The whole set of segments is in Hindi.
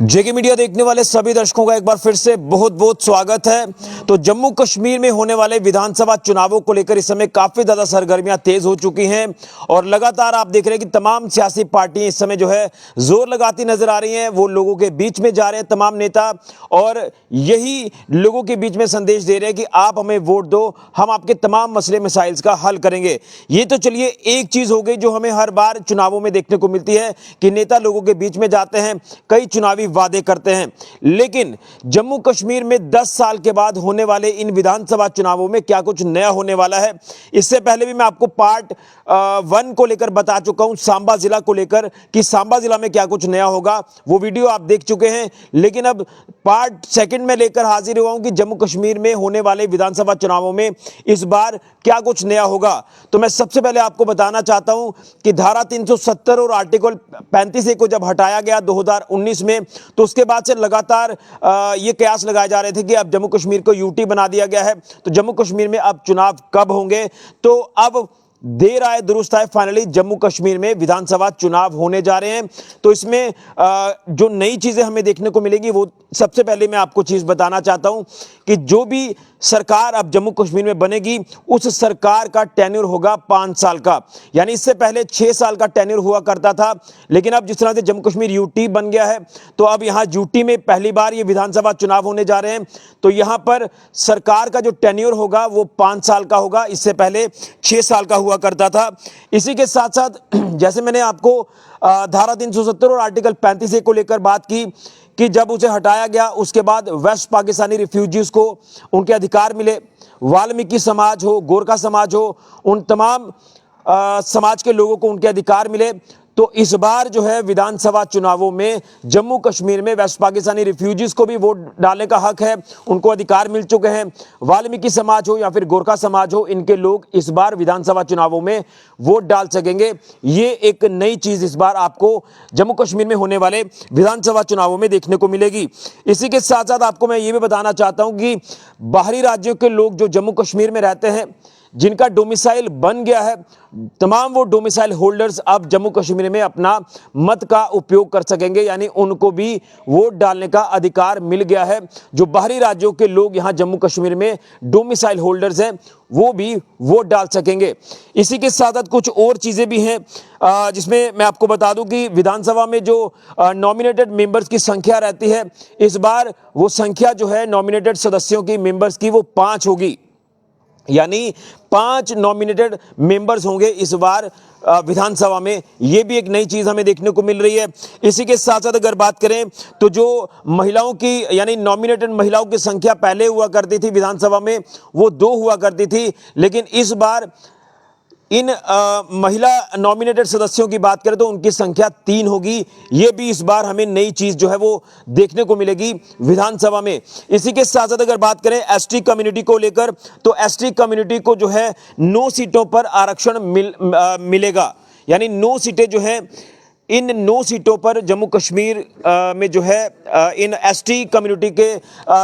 जेके मीडिया देखने वाले सभी दर्शकों का एक बार फिर से बहुत बहुत स्वागत है। तो जम्मू कश्मीर में होने वाले विधानसभा चुनावों को लेकर इस समय काफी ज्यादा सरगर्मियां तेज हो चुकी हैं और लगातार आप देख रहे हैं कि तमाम सियासी पार्टियां इस समय जो है जोर लगाती नजर आ रही हैं। वो लोगों के बीच में जा रहे हैं तमाम नेता और यही लोगों के बीच में संदेश दे रहे हैं कि आप हमें वोट दो, हम आपके तमाम मसले मसाइल का हल करेंगे। ये तो चलिए एक चीज हो गई जो हमें हर बार चुनावों में देखने को मिलती है कि नेता लोगों के बीच में जाते हैं, कई चुनावी वादे करते हैं। लेकिन जम्मू कश्मीर में 10 साल के बाद होने वाले इन विधानसभा चुनावों में क्या कुछ नया होने वाला है, इससे पहले भी मैं आपको पार्ट 1 को लेकर बता चुका हूं, सांबा जिला को लेकर कि सांबा जिला में क्या कुछ नया होगा, वो वीडियो आप देख चुके हैं। लेकिन अब पार्ट 2 में लेकर हाजिर हुआ हूं कि जम्मू कश्मीर में होने वाले विधानसभा चुनावों में इस बार क्या कुछ नया होगा। तो मैं सबसे पहले आपको बताना चाहता हूं कि धारा 370 और आर्टिकल 35A को जब हटाया गया 2019 में, तो उसके बाद से लगातार ये कयास लगाए जा रहे थे कि अब जम्मू कश्मीर को यूटी बना दिया गया है, तो जम्मू कश्मीर में अब चुनाव कब होंगे। तो अब देर आए दुरुस्त आए, फाइनली जम्मू कश्मीर में विधानसभा चुनाव होने जा रहे हैं। तो इसमें जो नई चीजें हमें देखने को मिलेगी, वो सबसे पहले मैं आपको चीज बताना चाहता हूं कि जो भी सरकार अब जम्मू कश्मीर में बनेगी उस सरकार का टेन्योर होगा 5 साल का। यानी इससे पहले 6 साल का टेन्योर हुआ करता था, लेकिन अब जिस तरह से जम्मू कश्मीर यूटी बन गया है, तो अब यहां यूटी में पहली बार ये विधानसभा चुनाव होने जा रहे हैं। तो यहां पर सरकार का जो टेन्योर होगा वो 5 साल का होगा, इससे पहले 6 साल का हुआ करता था। इसी के साथ साथ जैसे मैंने आपको धारा 370 और आर्टिकल 35A को लेकर बात की कि जब उसे हटाया गया उसके बाद वेस्ट पाकिस्तानी रिफ्यूजीज को उनके अधिकार मिले, वाल्मीकि समाज हो, गोरखा समाज हो, उन तमाम समाज के लोगों को उनके अधिकार मिले। तो इस बार जो है विधानसभा चुनावों में जम्मू कश्मीर में वेस्ट पाकिस्तानी रिफ्यूजीज को भी वोट डालने का हक है, उनको अधिकार मिल चुके हैं। वाल्मीकि समाज हो या फिर गोरखा समाज हो, इनके लोग इस बार विधानसभा चुनावों में वोट डाल सकेंगे। ये एक नई चीज इस बार आपको जम्मू कश्मीर में होने वाले विधानसभा चुनावों में देखने को मिलेगी। इसी के साथ साथ आपको मैं ये भी बताना चाहता हूं कि बाहरी राज्यों के लोग जो जम्मू कश्मीर में रहते हैं, जिनका डोमिसाइल बन गया है, तमाम वो डोमिसाइल होल्डर्स अब जम्मू कश्मीर में अपना मत का उपयोग कर सकेंगे। यानी उनको भी वोट डालने का अधिकार मिल गया है। जो बाहरी राज्यों के लोग यहां जम्मू कश्मीर में डोमिसाइल होल्डर्स हैं, वो भी वोट डाल सकेंगे। इसी के साथ साथ कुछ और चीजें भी हैं, जिसमें मैं आपको बता दूं कि विधानसभा में जो नॉमिनेटेड मेंबर्स की संख्या रहती है, इस बार वो संख्या जो है नॉमिनेटेड सदस्यों की मेंबर्स की वो 5 होगी। यानी 5 नॉमिनेटेड मेंबर्स होंगे इस बार विधानसभा में। यह भी एक नई चीज हमें देखने को मिल रही है। इसी के साथ साथ अगर बात करें तो जो महिलाओं की यानी नॉमिनेटेड महिलाओं की संख्या पहले हुआ करती थी विधानसभा में, वो 2 हुआ करती थी, लेकिन इस बार इन महिला नॉमिनेटेड सदस्यों की बात करें तो उनकी संख्या 3 होगी। ये भी इस बार हमें नई चीज जो है वो देखने को मिलेगी विधानसभा में। इसी के साथ साथ अगर बात करें एसटी कम्युनिटी को लेकर, तो एसटी कम्युनिटी को जो है 9 सीटों पर आरक्षण मिलेगा। यानी 9 सीटें जो है, इन 9 सीटों पर जम्मू कश्मीर में जो है इन एसटी कम्युनिटी के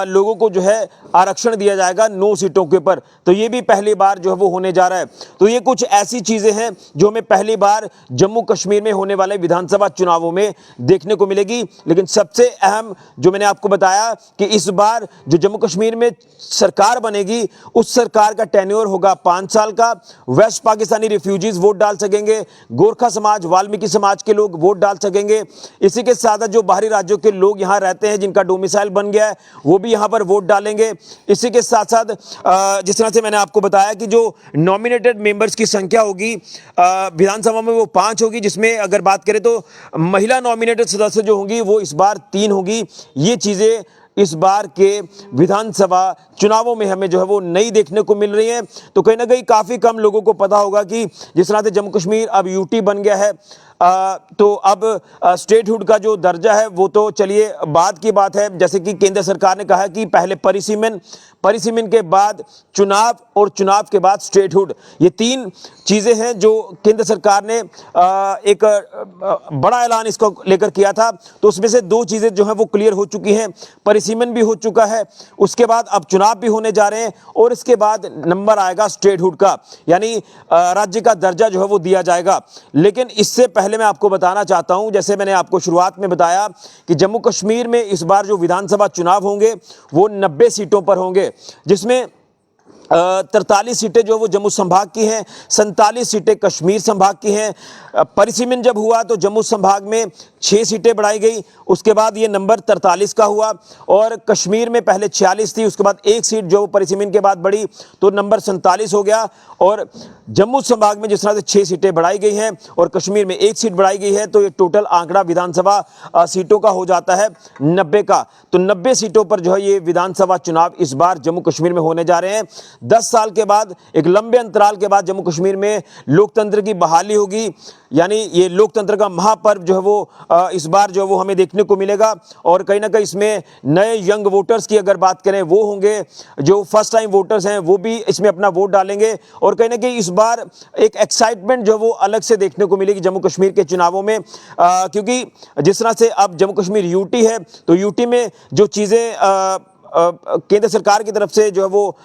लोगों को जो है आरक्षण दिया जाएगा 9 सीटों के ऊपर। तो ये भी पहली बार जो है वो होने जा रहा है। तो ये कुछ ऐसी चीजें हैं जो हमें पहली बार जम्मू कश्मीर में होने वाले विधानसभा चुनावों में देखने को मिलेगी। लेकिन सबसे अहम जो मैंने आपको बताया कि इस बार जो जम्मू कश्मीर में सरकार बनेगी, उस सरकार का टेन्योर होगा 5 साल का। वेस्ट पाकिस्तानी रिफ्यूजीज वोट डाल सकेंगे, गोरखा समाज, वाल्मीकि समाज के लोग वोट डाल सकेंगे। इसी के साथ जो बाहरी राज्यों के लोग यहां रहते हैं, जिनका डोमिसाइल बन गया है, वो भी यहां पर वोट डालेंगे। इसी के साथ साथ जिस तरह से मैंने आपको बताया कि जो नॉमिनेटेड मेंबर्स की संख्या होगी विधानसभा में वो 5 होगी, जिसमें अगर बात करें तो महिला नॉमिनेटेड सदस्य जो होंगी वो इस बार 3 होगी। ये चीजें इस बार के विधानसभा चुनावों में हमें जो है वो नई देखने को मिल रही है। तो कहीं ना कहीं काफी कम लोगों को पता होगा कि जिस तरह से जम्मू कश्मीर अब यूटी बन गया है, तो अब स्टेटहुड का जो दर्जा है वो तो चलिए बाद की बात है। जैसे कि केंद्र सरकार ने कहा है कि पहले परिसीमन के बाद चुनाव और चुनाव के बाद स्टेटहुड, ये 3 चीजें हैं जो केंद्र सरकार ने एक बड़ा ऐलान इसको लेकर किया था। तो उसमें से 2 चीजें जो हैं वो क्लियर हो चुकी हैं, परिसीमन भी हो चुका है, उसके बाद अब चुनाव भी होने जा रहे हैं और इसके बाद नंबर आएगा स्टेटहुड का, यानी राज्य का दर्जा जो है वो दिया जाएगा। लेकिन इससे पहले पहले मैं आपको बताना चाहता हूं, जैसे मैंने आपको शुरुआत में बताया कि जम्मू कश्मीर में इस बार जो विधानसभा चुनाव होंगे वो 90 सीटों पर होंगे, जिसमें 43 सीटें जो वो जम्मू संभाग की हैं, 47 सीटें कश्मीर संभाग की हैं। परिसीमन जब हुआ तो जम्मू संभाग में 6 सीटें बढ़ाई गई, उसके बाद ये नंबर 43 का हुआ, और कश्मीर में पहले 46 थी, उसके बाद 1 सीट जो परिसीमन के बाद बढ़ी तो नंबर 47 हो गया। और जम्मू संभाग में जिस तरह से 6 सीटें बढ़ाई गई हैं और कश्मीर में 1 सीट बढ़ाई गई है, तो ये टोटल आंकड़ा विधानसभा सीटों का हो जाता है 90 का। तो 90 सीटों पर जो है ये विधानसभा चुनाव इस बार जम्मू कश्मीर में होने जा रहे हैं। 10 साल के बाद, एक लंबे अंतराल के बाद जम्मू कश्मीर में लोकतंत्र की बहाली होगी, यानी ये लोकतंत्र का महापर्व जो है वो इस बार जो है वो हमें देखने को मिलेगा। और कहीं ना कहीं इसमें नए यंग वोटर्स की अगर बात करें, वो होंगे जो फर्स्ट टाइम वोटर्स हैं, वो भी इसमें अपना वोट डालेंगे। और कहीं ना कहीं इस बार एक एक्साइटमेंट जो वो अलग से देखने को मिलेगी जम्मू कश्मीर के चुनावों में, क्योंकि जिस तरह से अब जम्मू कश्मीर यूटी है, तो यूटी में जो चीज़ें केंद्र सरकार की तरफ से जो है वो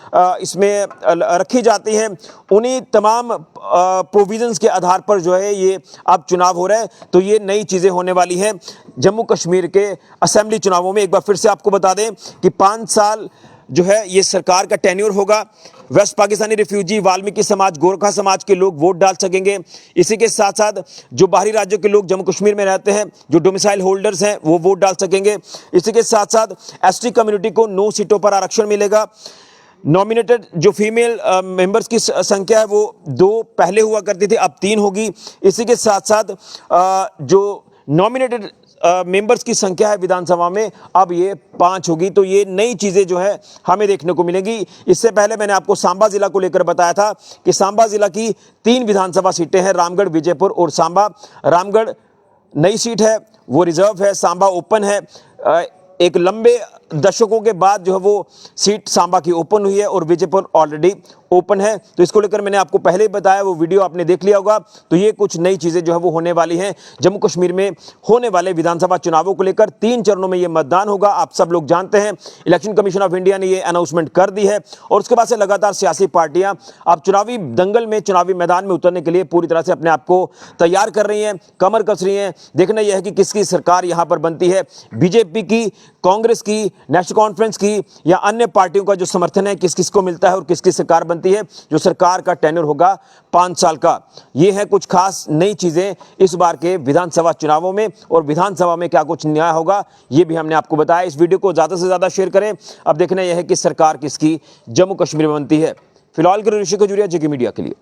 इसमें रखी जाती हैं, उन्हीं तमाम प्रोविजंस के आधार पर जो है ये अब चुनाव हो रहा है। तो ये नई चीज़ें होने वाली हैं जम्मू कश्मीर के असेंबली चुनावों में। एक बार फिर से आपको बता दें कि 5 साल जो है ये सरकार का टेन्योर होगा। वेस्ट पाकिस्तानी रिफ्यूजी, वाल्मीकि समाज, गोरखा समाज के लोग वोट डाल सकेंगे। इसी के साथ साथ जो बाहरी राज्यों के लोग जम्मू कश्मीर में रहते हैं, जो डोमिसाइल होल्डर्स हैं, वो वोट डाल सकेंगे। इसी के साथ साथ एसटी कम्युनिटी को 9 सीटों पर आरक्षण मिलेगा। नॉमिनेटेड जो फीमेल मेंबर्स की संख्या है वो 2 पहले हुआ करती थी, अब 3 होगी। इसी के साथ साथ जो नॉमिनेटेड मेंबर्स की संख्या है विधानसभा में, अब ये 5 होगी। तो ये नई चीज़ें जो है हमें देखने को मिलेगी। इससे पहले मैंने आपको सांबा जिला को लेकर बताया था कि सांबा जिला की 3 विधानसभा सीटें हैं, रामगढ़, विजयपुर और सांबा। रामगढ़ नई सीट है, वो रिजर्व है, सांबा ओपन है। एक लंबे दशकों के बाद जो है वो सीट सांबा की ओपन हुई है और विजयपुर ऑलरेडी ओपन है। तो इसको लेकर मैंने आपको पहले ही बताया, वो वीडियो आपने देख लिया होगा। तो ये कुछ नई चीज़ें जो है वो होने वाली हैं जम्मू कश्मीर में होने वाले विधानसभा चुनावों को लेकर। 3 चरणों में ये मतदान होगा, आप सब लोग जानते हैं। इलेक्शन कमीशन ऑफ इंडिया ने ये अनाउंसमेंट कर दी है और उसके बाद से लगातार सियासी पार्टियां अब चुनावी दंगल में, चुनावी मैदान में उतरने के लिए पूरी तरह से अपने आप को तैयार कर रही हैं, कमर कस रही हैं। देखना यह है कि किसकी सरकार यहाँ पर बनती है, बीजेपी की, कांग्रेस की, नेशनल कॉन्फ्रेंस की, या अन्य पार्टियों का जो समर्थन है किस किस को मिलता है और किसकी सरकार बनती है, जो सरकार का टेन्योर होगा 5 साल का। ये है कुछ खास नई चीजें इस बार के विधानसभा चुनावों में, और विधानसभा में क्या कुछ नया होगा ये भी हमने आपको बताया। इस वीडियो को ज्यादा से ज्यादा शेयर करें। अब देखना यह है कि सरकार किसकी जम्मू कश्मीर में बनती है। फिलहाल के ऋषि खजूरिया, जेके मीडिया के लिए।